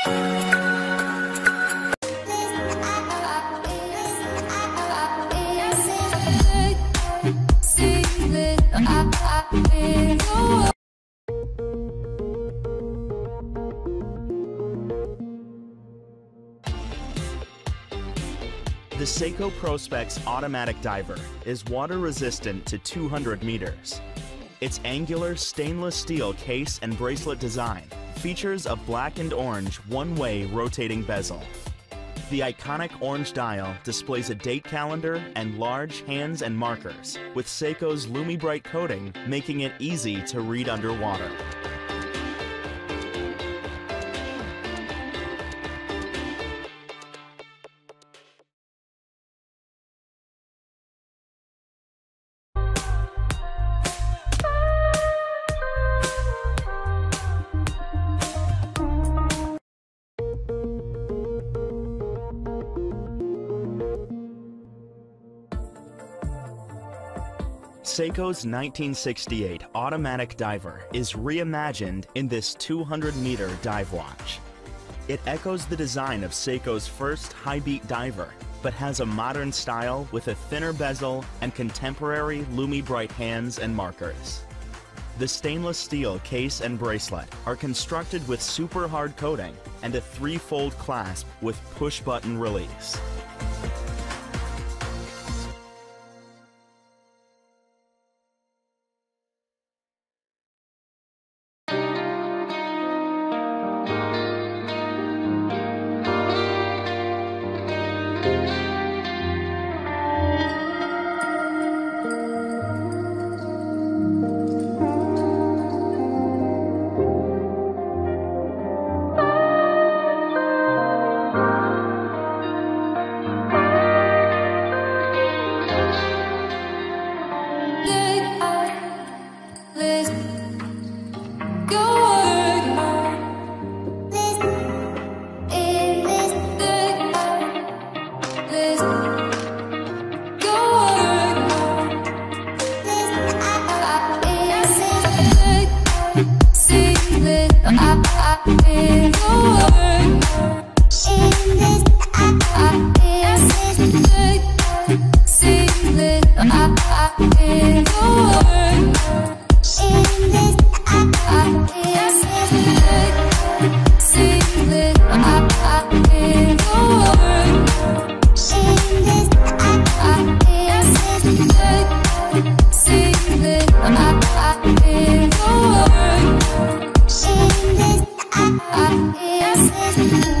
The Seiko Prospex automatic diver is water-resistant to 200 meters. Its angular stainless steel case and bracelet design features a black and orange one-way rotating bezel. The iconic orange dial displays a date calendar and large hands and markers, with Seiko's Lumi-Bright coating making it easy to read underwater. Seiko's 1968 automatic diver is reimagined in this 200-meter dive watch. It echoes the design of Seiko's first high-beat diver, but has a modern style with a thinner bezel and contemporary Lumi-Bright hands and markers. The stainless steel case and bracelet are constructed with super hard coating and a 3-fold clasp with push-button release. Yes.